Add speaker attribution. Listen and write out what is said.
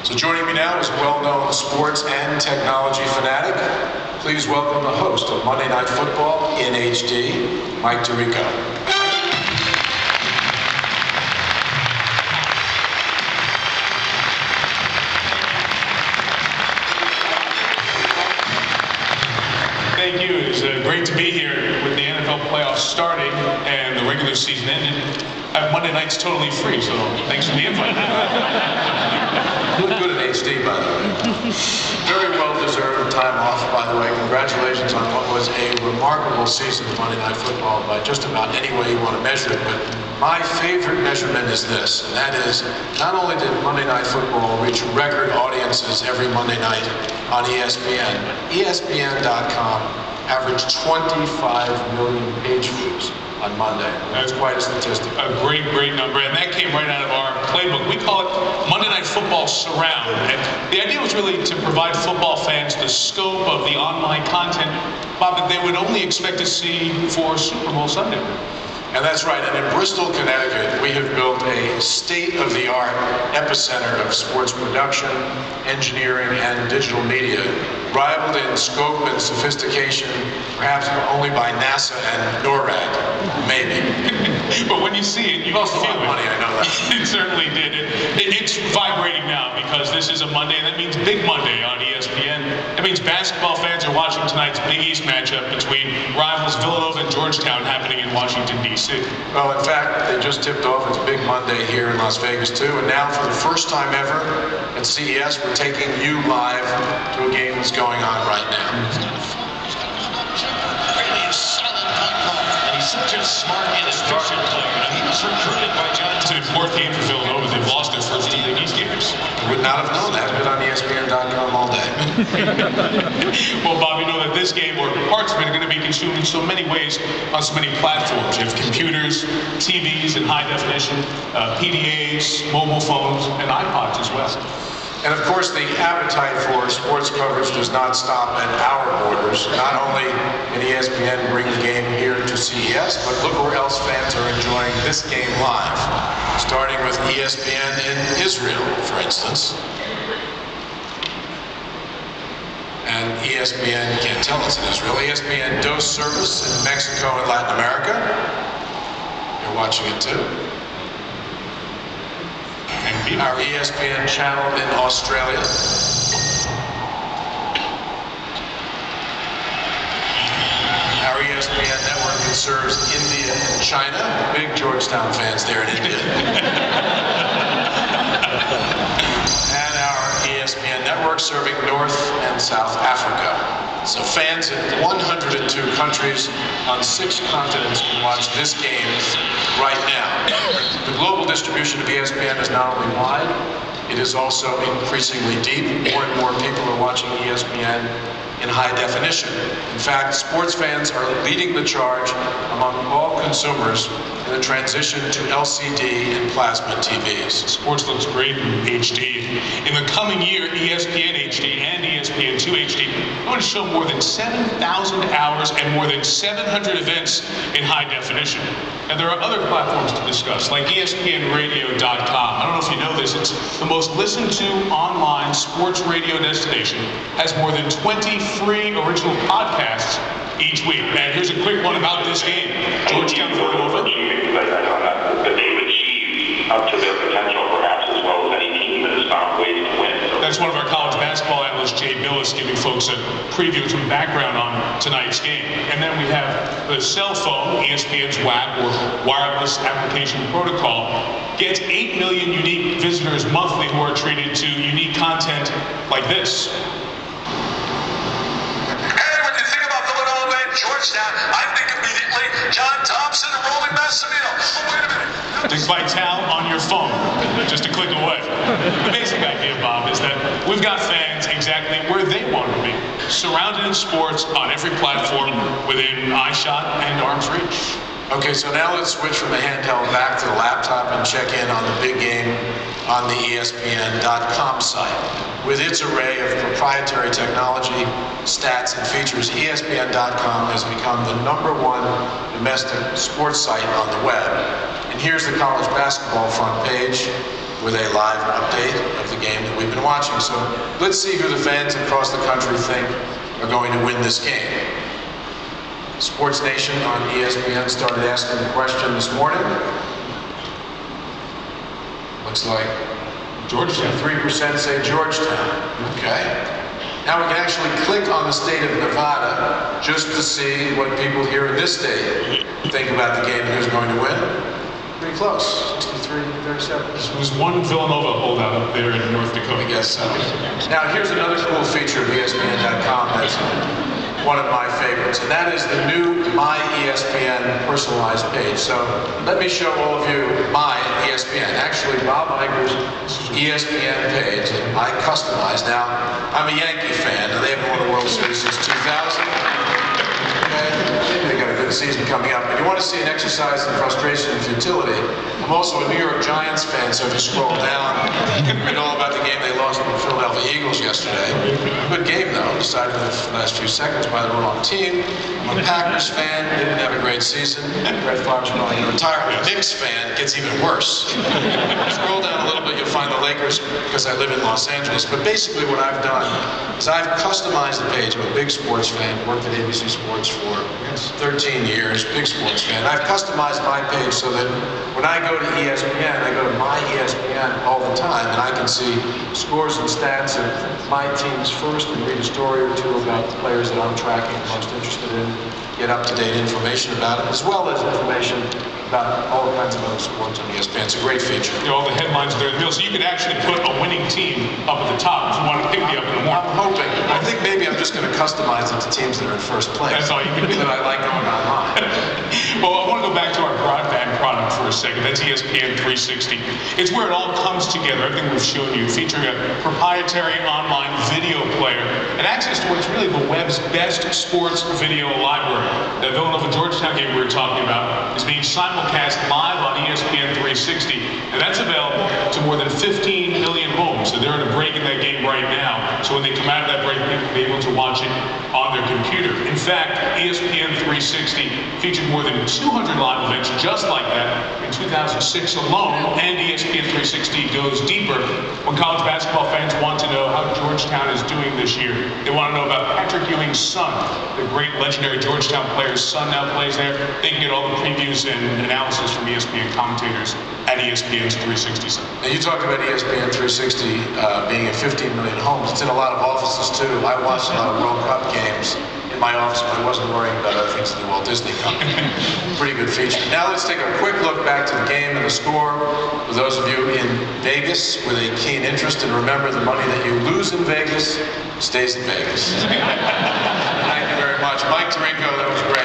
Speaker 1: So joining me now is a well-known sports and technology fanatic. Please welcome the host of Monday Night Football in HD, Mike Tirico.
Speaker 2: Thank you. It is great to be here with the NFL playoffs starting and the regular season ended. Monday night's totally free, so thanks for the invite.
Speaker 1: You look good in HD, by the way. Very well-deserved time off, by the way. Congratulations on what was a remarkable season of Monday Night Football by just about any way you want to measure it. But my favorite measurement is this, and that is not only did Monday Night Football reach record audiences every Monday night on ESPN, ESPN.com averaged 25 million page views on Monday. That's quite a statistic.
Speaker 2: A great number, and that came right out of our playbook. We call it Monday Night Football Surround, and the idea was really to provide football fans the scope of the online content, Bob, that they would only expect to see for Super Bowl Sunday.
Speaker 1: And that's right, and in Bristol, Connecticut, we have built a state-of-the-art epicenter of sports production, engineering, and digital media, rivaled in scope and sophistication, perhaps only by NASA and NORAD, maybe.
Speaker 2: But when you see it, you
Speaker 1: also
Speaker 2: feel
Speaker 1: a lot of money, I know that.
Speaker 2: It certainly did. It's vibrating now because this is a Monday, and that means Big Monday on ESPN. That means basketball fans are watching tonight's Big East matchup between rivals Villanova and Georgetown happening in Washington, D.C.
Speaker 1: Well, in fact, they just tipped off. It's Big Monday here in Las Vegas, too. And now, for the first time ever at CES, we're taking you live to a game that's going on right now.
Speaker 3: Really a solid punt call. And he's such a smart and efficient player. Now, he was recruited by John.
Speaker 2: It's an important game for Villanova. They've lost their first 2 Big East games.
Speaker 1: Would not have known that. Been on ESPN.com all day.
Speaker 2: Well, Bob, you know that this game, or parts of it, are going to be consumed in so many ways on so many platforms. You have computers, TVs in high definition, PDAs, mobile phones, and iPods as well.
Speaker 1: And of course, the appetite for sports coverage does not stop at our borders. Not only can ESPN bring the game here to CES, but look where else fans are enjoying this game live. Starting with ESPN in Israel, for instance. And ESPN, you can't tell it's in Israel, ESPN DOS service in Mexico and Latin America. You're watching it too. And our ESPN channel in Australia. Our ESPN network that serves India and China. Big Georgetown fans there in India. And our ESPN network serving North and South Africa. So fans in 102 countries on 6 continents can watch this game right now. The global distribution of ESPN is not only wide, it is also increasingly deep. More and more people are watching ESPN in high definition. In fact, sports fans are leading the charge among all consumers in the transition to LCD and plasma TVs.
Speaker 2: Sports looks great in HD. In the coming year, ESPN HD and ESPN2 HD are going to show more than 7,000 hours and more than 700 events in high definition. And there are other platforms to discuss, like ESPNRadio.com. I don't know if you know this, it's the most listened to online sports radio destination, has more than 20 free original podcasts each week. And here's a quick one about this game. Georgetown Villanova.
Speaker 4: But they've achieved up to their potential, perhaps, as well as any team that has found ways to win.
Speaker 2: That's one of our college basketball analysts, Jay Billis, giving folks a preview, some background on tonight's game. And then we have the cell phone, ESPN's WAP, or Wireless Application Protocol, gets 8 million unique visitors monthly who are treated to unique content like this.
Speaker 3: Georgetown, I think immediately John Thompson and Rolling Massimino. Oh, wait a minute.
Speaker 2: Think Vital on your phone, just a click away. The basic idea, Bob, is that we've got fans exactly where they want to be, surrounded in sports on every platform within eyeshot and arm's reach.
Speaker 1: Okay, so now let's switch from the handheld back to the laptop and check in on the big game on the ESPN.com site. With its array of proprietary technology, stats, and features, ESPN.com has become the #1 domestic sports site on the web. And here's the college basketball front page with a live update of the game that we've been been watching. So let's see who the fans across the country think are going to win this game. Sports Nation on ESPN started asking the question this morning. Looks like
Speaker 2: Georgetown.
Speaker 1: 3% say Georgetown. Okay. Now we can actually click on the state of Nevada just to see what people here in this state think about the game and who's going to win. Pretty close, 63-37.
Speaker 2: There's one Villanova holdout up there in North Dakota.
Speaker 1: I guess so. Now here's another cool feature of ESPN.com that's one of my favorites, and that is the new My ESPN personalized page. So let me show all of you My ESPN. Actually, Bob Iger's ESPN page that I customized. Now, I'm a Yankee fan, and they haven't won a World Series since 2000. Okay. They got a good season coming up. If you want to see an exercise in frustration and futility, I'm also a New York Giants fan, so if you scroll down, you can read all about the game they lost to the Philadelphia Eagles yesterday. Good game, though, decided in the last few seconds by the wrong team. I'm a Packers fan, didn't have a great season. Brett Favre's probably going to retire. I'm a Knicks fan, gets even worse. Scroll down a little bit, you'll find the Lakers, because I live in Los Angeles. But basically what I've done is I've customized the page. I'm a big sports fan, worked at ABC Sports for 13 years, big sports fan. I've customized my page so that when I go to ESPN, I go to My ESPN all the time, and I can see scores and stats of my teams first and read a story or two about the players that I'm tracking and most interested in, get up-to-date information about them, as well as information about all kinds of other sports on ESPN. It's a great feature.
Speaker 2: You know, all the headlines are there in the middle, so you could actually put a winning team up at the top if you want to pick me up in the morning.
Speaker 1: I'm hoping. I think maybe I'm just going to customize it to teams that are in first place.
Speaker 2: That's all you can do.
Speaker 1: That I like going online.
Speaker 2: Well, I want to go back to our broadband product for a second. That's ESPN 360. It's where it all comes together, everything we've shown you, featuring a proprietary online video player and access to what's really the web's best sports video library. The Villanova-Georgetown game we were talking about is being simulcast live on ESPN 360, and that's available to more than 15 million homes. So they're in a break in that game right now, so when they come out of that break, they'll be able to watch it on their computer. In fact, ESPN 360 featured more than 200 live events just like that in 2006 alone, and ESPN 360 goes deeper when college basketball fans want to know how Georgetown is doing this year. They want to know about Patrick Ewing's son, the great legendary Georgetown player's son now plays there. They can get all the previews and analysis from ESPN commentators at ESPN's 360 site.
Speaker 1: Now you talked about ESPN 360 being in 15 million homes. It's in a lot of offices too. I watched a lot of World Cup games in my office, but I wasn't worrying about other things at the Walt Disney Company. Pretty good feature. Now let's take a quick look back to the game and the score. For those of you in Vegas with a keen interest, and remember, the money that you lose in Vegas stays in Vegas. Thank you very much. Mike Tirico, that was great.